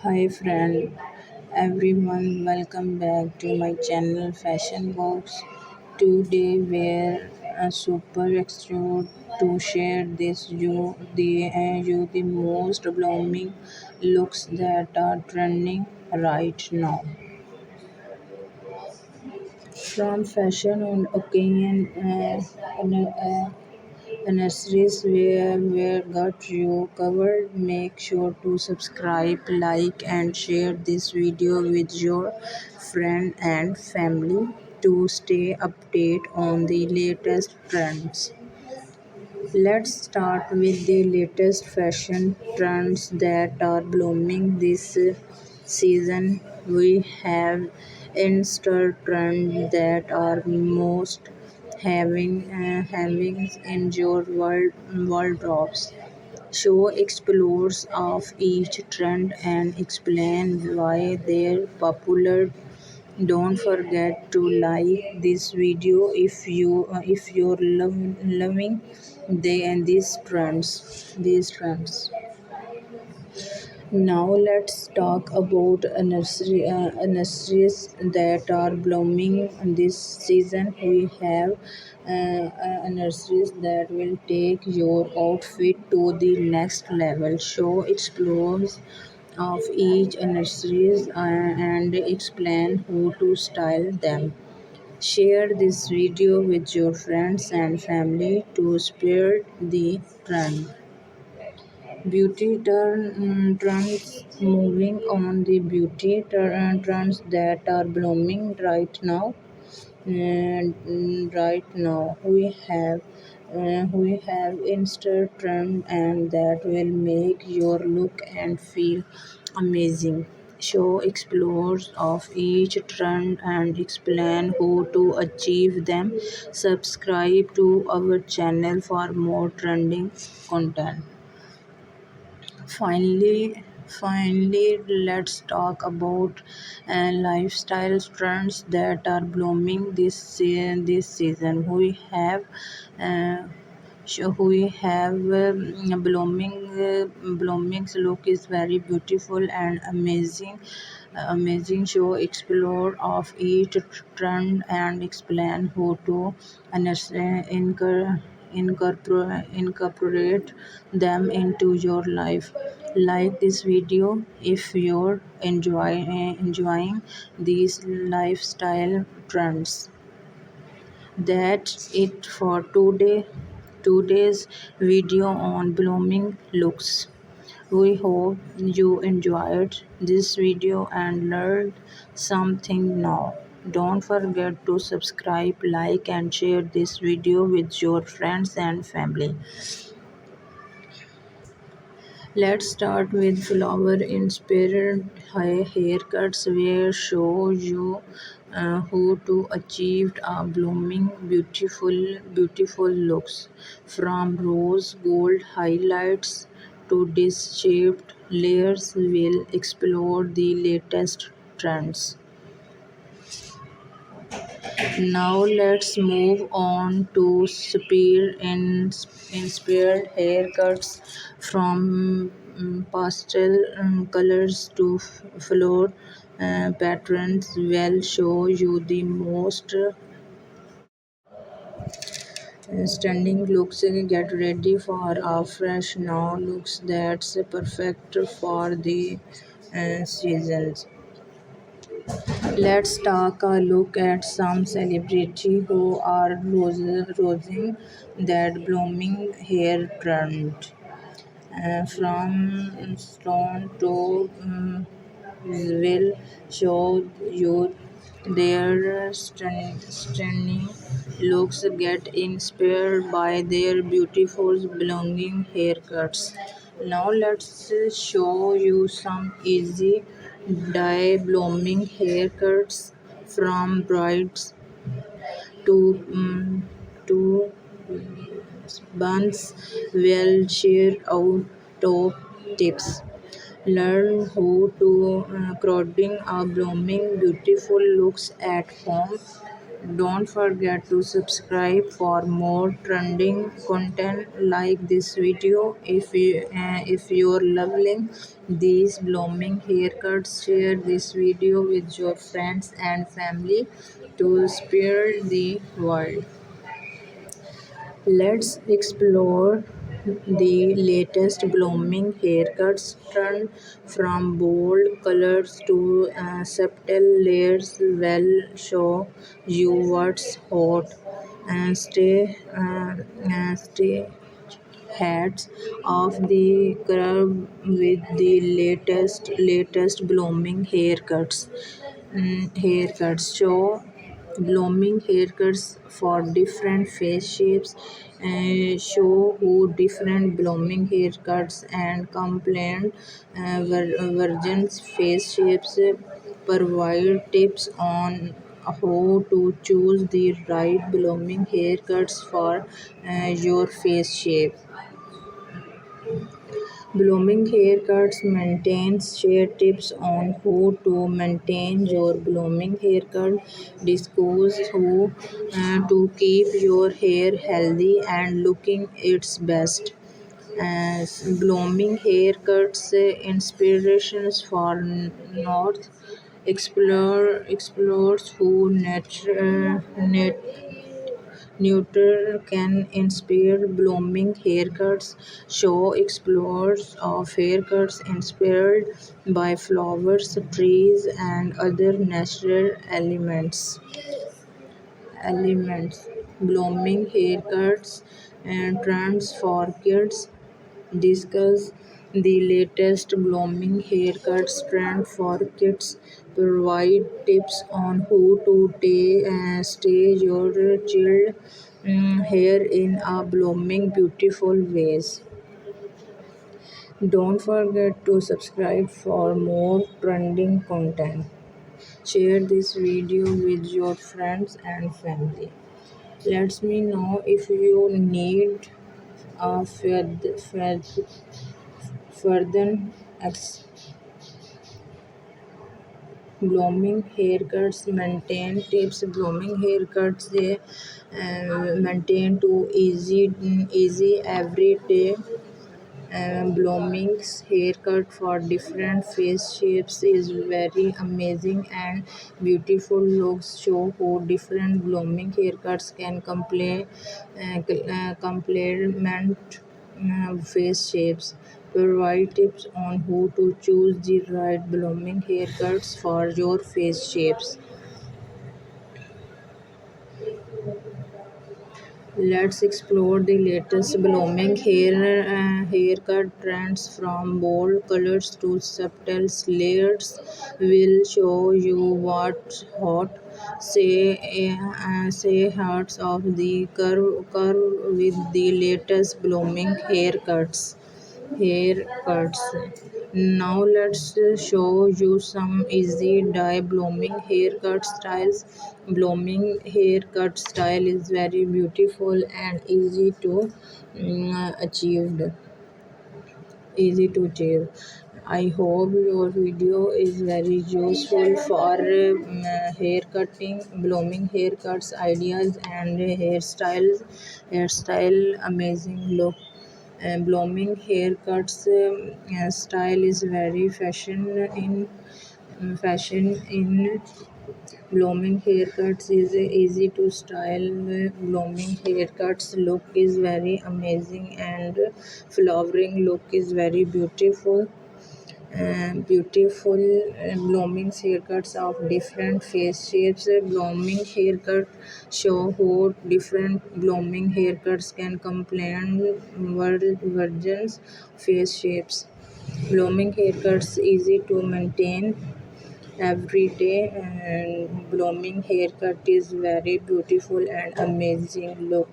Hi friend, everyone, welcome back to my channel Fashion Box. Today we're super excited to share the most blooming looks that are trending right now. From fashion on occasion nurseries where got you covered. Make sure to subscribe, like and share this video with your friend and family to stay updated on the latest trends. Let's start with the latest fashion trends that are blooming this season. We have Insta trends that are most having in your wardrobes. Show explorers of each trend and explain why they're popular. Don't forget to like this video if you're loving these trends. Now let's talk about nurseries that are blooming this season. We have nurseries that will take your outfit to the next level. Show explores of each nurseries and explain how to style them. Share this video with your friends and family to spread the trend. Trends. Moving on, the trends that are blooming right now. And right now we have instant trend and that will make your look and feel amazing. Show explorers of each trend and explain how to achieve them. Subscribe to our channel for more trending content. Finally, let's talk about lifestyle trends that are blooming this season. Uh, we have blooming's look is very beautiful and amazing. Show explore of each trend and explain how to incorporate them into your life. Like this video if you're enjoying these lifestyle trends. That's it for today's video on blooming looks. We hope you enjoyed this video and learned something new. Don't forget to subscribe, like and share this video with your friends and family. Let's start with flower inspired haircuts where show you how to achieve a blooming beautiful looks from rose gold highlights to disc shaped layers. Will explore the latest trends. Now let's move on to inspired haircuts from pastel colors to floor patterns. Will show you the most stunning looks. Get ready for a fresh now looks that's perfect for the seasons. Let's take a look at some celebrities who are rosing that blooming hair trend. From stone to will show you their stunning looks. Get inspired by their beautiful blooming haircuts. Now let's show you some easy dye blooming haircuts from brides to buns. Will share out top tips. Learn how to crafting a blooming beautiful looks at home. Don't forget to subscribe for more trending content like this video. If you're loving these blooming haircuts, share this video with your friends and family to spare the world. Let's explore the latest blooming haircuts trend from bold colors to subtle layers will show you what's hot and stay hats of the curve with the latest blooming haircuts. Show blooming haircuts for different face shapes and show who different blooming haircuts and complaint virgin's face shapes provide tips on how to choose the right blooming haircuts for your face shape. Blooming haircuts maintains share tips on how to maintain your blooming haircut. Discuss how to keep your hair healthy and looking its best. As blooming haircuts inspirations for North explores who neuter can inspire blooming haircuts. Show explorers of haircuts inspired by flowers, trees, and other natural elements. Blooming haircuts and trends for kids. Discuss the latest blooming haircuts trend for kids. Provide tips on how to stay your child hair in a blooming beautiful ways. Don't forget to subscribe for more trending content. Share this video with your friends and family. Let me know if you need a further blooming haircuts maintain tips. Blooming haircuts they maintain to easy everyday. Blooming's haircut for different face shapes is very amazing and beautiful. Looks show how different blooming haircuts can complement face shapes. Provide tips on how to choose the right blooming haircuts for your face shapes. Let's explore the latest blooming haircut trends from bold colors to subtle layers. We'll show you what's hot. Say hearts of the curve with the latest blooming haircuts. Now let's show you some easy dye blooming haircut styles. Blooming haircut style is very beautiful and achieved. Easy to achieve. I hope your video is very useful for hair cutting, blooming haircuts, ideas, and hairstyle amazing look. Blooming haircuts style is very fashion in blooming haircuts is easy to style. Blooming haircuts look is very amazing and flowering look is very beautiful. Blooming haircuts of different face shapes. Blooming haircut show how different blooming haircuts can complement virgin's face shapes. Blooming haircuts easy to maintain every day, and blooming haircut is very beautiful and amazing look.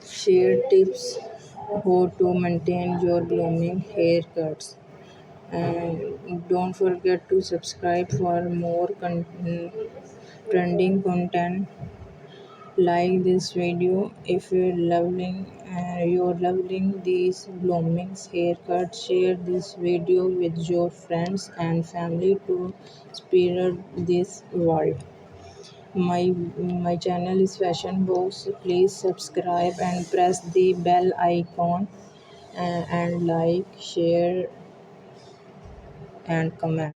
Share tips how to maintain your blooming haircuts. And don't forget to subscribe for more trending content Like this video if you're loving these blooming haircuts. Share this video with your friends and family to spread this world. My channel is Fashion Box. Please subscribe and press the bell icon, and like, share and comment.